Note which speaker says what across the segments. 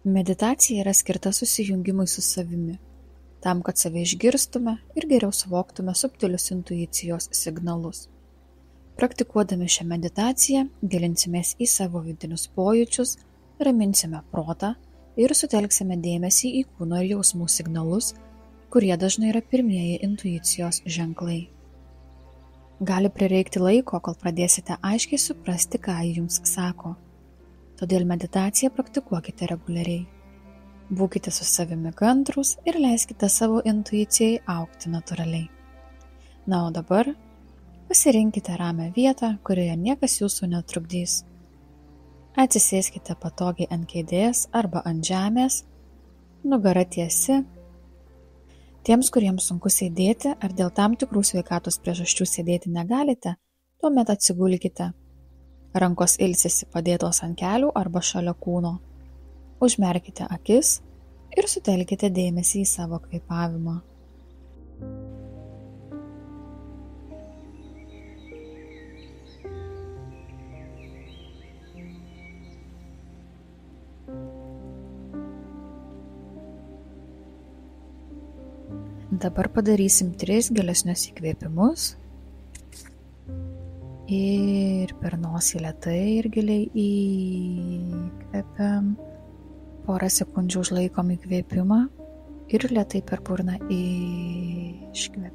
Speaker 1: Meditacija yra skirta susijungimui su savimi, tam, kad save išgirstume ir geriau suvoktume subtilius intuicijos signalus. Praktikuodami šią meditaciją gilinsimės į savo vidinius pojūčius, raminsime protą ir sutelksime dėmesį į kūno ir jausmų signalus, kurie dažnai yra pirmieji intuicijos ženklai. Gali prireikti laiko, kol pradėsite aiškiai suprasti, ką ji jums sako. Todėl meditaciją praktikuokite reguliariai. Būkite su savimi kantrūs ir leiskite savo intuicijai augti natūraliai. Na, o dabar pasirinkite ramią vietą, kurioje niekas jūsų netrukdys. Atsisėskite patogiai ant kėdės arba ant žemės, nugara tiesi. Tiems, kuriems sunku sėdėti ar dėl tam tikrų sveikatos priežasčių sėdėti negalite, tuomet atsigulkite. Rankos ilsisi padėtos ant kelių arba šalia kūno. Užmerkite akis ir sutelkite dėmesį į savo kvėpavimą. Dabar padarysim 3 gilesnius įkvėpimus. Ir per nosį lėtai ir giliai įkvepiam. Porą sekundžių užlaikom įkvėpimą ir lėtai per burną iškvepiam.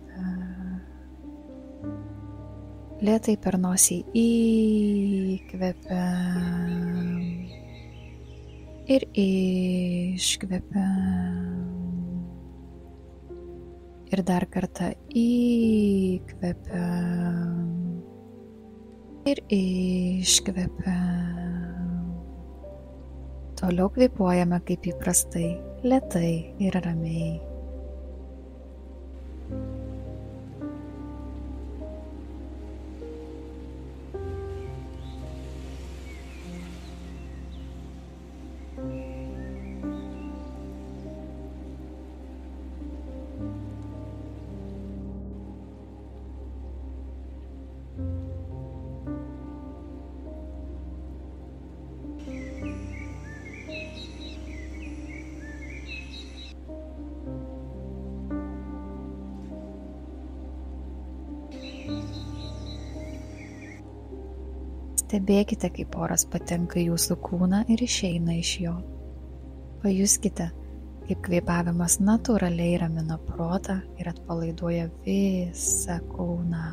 Speaker 1: Lėtai per nosį įkvepiam ir iškvepiam. Ir dar kartą įkvepiam ir iškvepiam. Toliau kvėpuojame kaip įprastai, lėtai ir ramiai. Stebėkite, kaip oras patenka į jūsų kūną ir išeina iš jo. Pajuskite, kaip kvėpavimas natūraliai ramina protą ir atpalaiduoja visą kūną.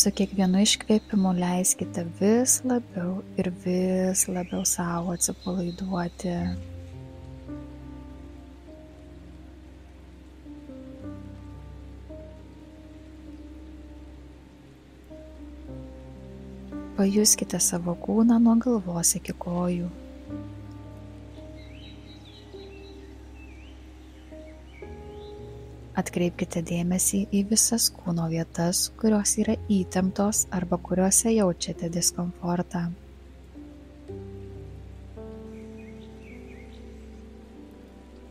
Speaker 1: Su kiekvienu iškvėpimu leiskite vis labiau ir vis labiau savo atsipalaiduoti. Pajuskite savo kūną nuo galvos iki kojų. Atkreipkite dėmesį į visas kūno vietas, kurios yra įtemptos arba kuriuose jaučiate diskomfortą.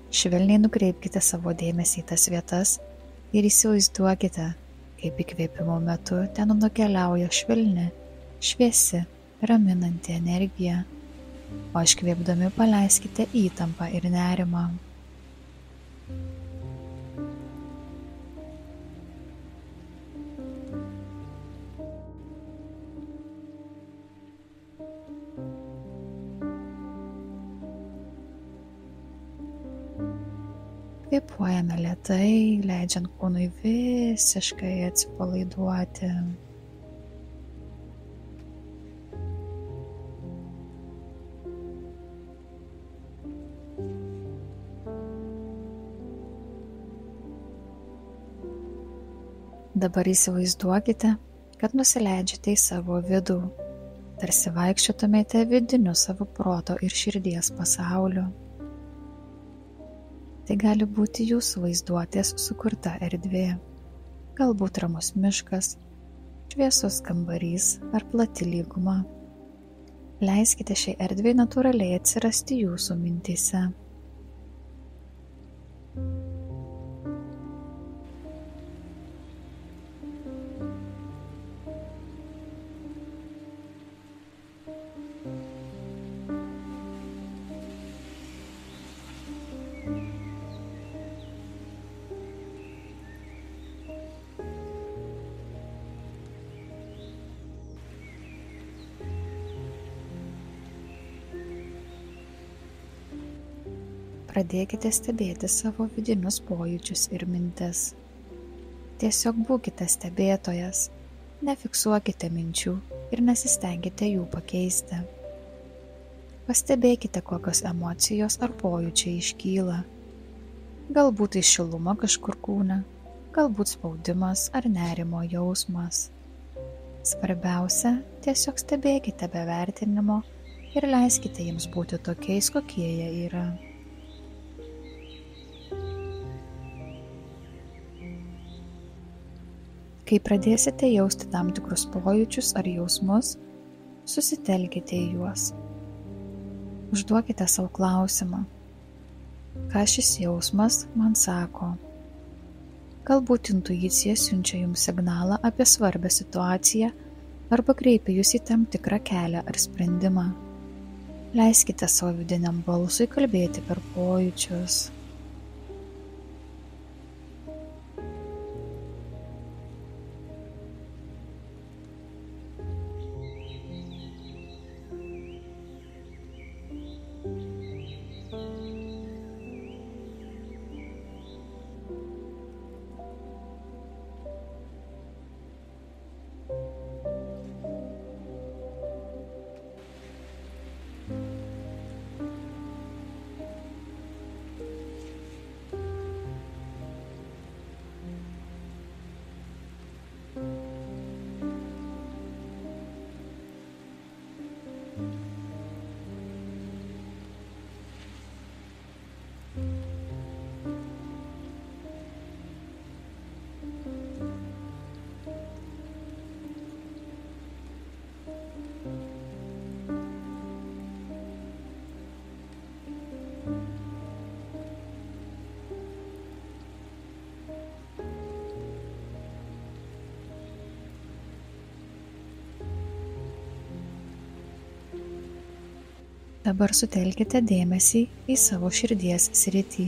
Speaker 1: Švelniai nukreipkite savo dėmesį į tas vietas ir įsivaizduokite, kaip įkvėpimo metu ten nukeliauja švelni, šviesi, raminanti energija, o iškvėpdami paleiskite įtampą ir nerimą. Kvėpuojame lėtai, leidžiant kūnui visiškai atsipalaiduoti. Dabar įsivaizduokite, kad nusileidžiate į savo vidų, tarsi vaikščiotumėte vidiniu savo proto ir širdies pasauliu. Tai gali būti jūsų vaizduotės sukurta erdvė, galbūt ramus miškas, šviesus kambarys ar plati lyguma. Leiskite šiai erdvei natūraliai atsirasti jūsų mintyse. Pradėkite stebėti savo vidinius pojūčius ir mintis. Tiesiog būkite stebėtojas, nefiksuokite minčių ir nesistengkite jų pakeisti. Pastebėkite, kokios emocijos ar pojūčiai iškyla. Galbūt tai šiluma kažkur kūne, galbūt spaudimas ar nerimo jausmas. Svarbiausia, tiesiog stebėkite be vertinimo ir leiskite jiems būti tokiais, kokie jie yra. Kai pradėsite jausti tam tikrus pojūčius ar jausmus, susitelkite į juos. Užduokite savo klausimą, ką šis jausmas man sako. Galbūt intuicija siunčia jums signalą apie svarbią situaciją arba kreipia jūs į tam tikrą kelią ar sprendimą. Leiskite savo vidiniam balsui kalbėti per pojūčius. Dabar sutelkite dėmesį į savo širdies sritį.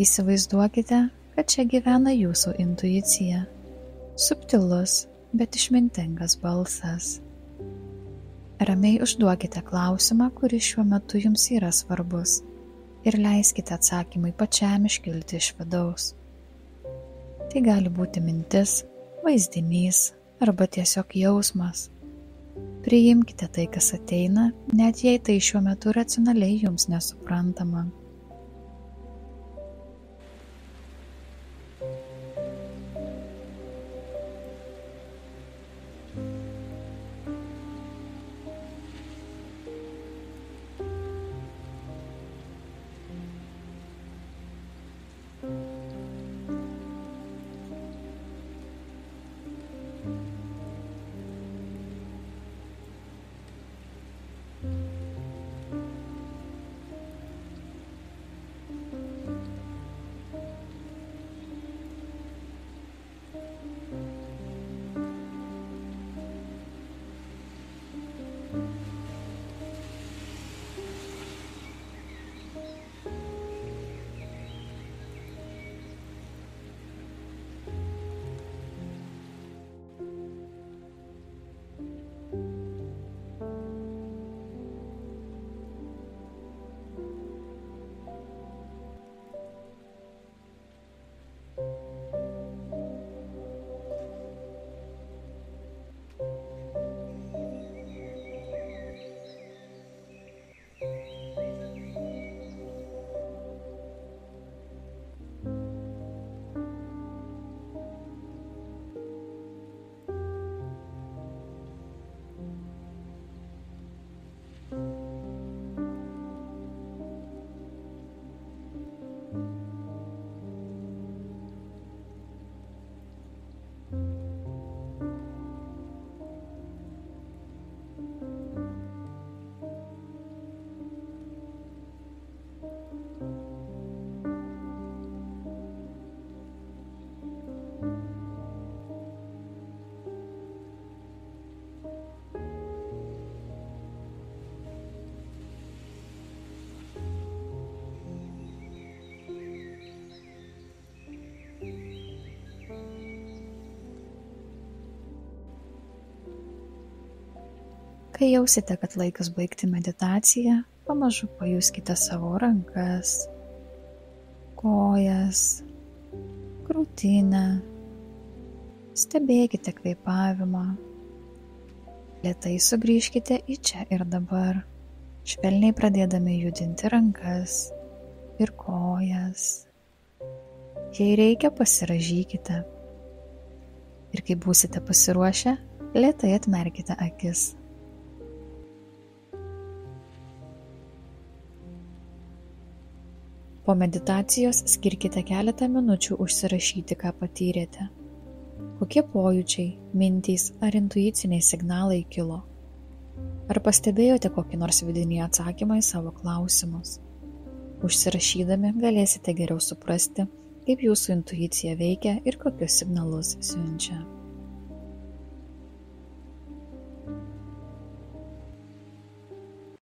Speaker 1: Įsivaizduokite, kad čia gyvena jūsų intuicija, subtilus, bet išmintingas balsas. Ramiai užduokite klausimą, kuris šiuo metu jums yra svarbus, ir leiskite atsakymui pačiam iškilti iš vidaus. Tai gali būti mintis, vaizdinys arba tiesiog jausmas. Priimkite tai, kas ateina, net jei tai šiuo metu racionaliai jums nesuprantama. Kai jausite, kad laikas baigti meditaciją, pamažu pajuskite savo rankas, kojas, krūtinę. Stebėkite kvėpavimą. Lėtai sugrįžkite į čia ir dabar, švelniai pradėdami judinti rankas ir kojas. Jei reikia, pasirąžykite. Ir kai būsite pasiruošę, lėtai atmerkite akis. Po meditacijos skirkite keletą minučių užsirašyti, ką patyrėte. Kokie pojūčiai, mintys ar intuiciniai signalai kilo? Ar pastebėjote kokį nors vidinį atsakymą į savo klausimus? Užsirašydami galėsite geriau suprasti, kaip jūsų intuicija veikia ir kokius signalus siunčia.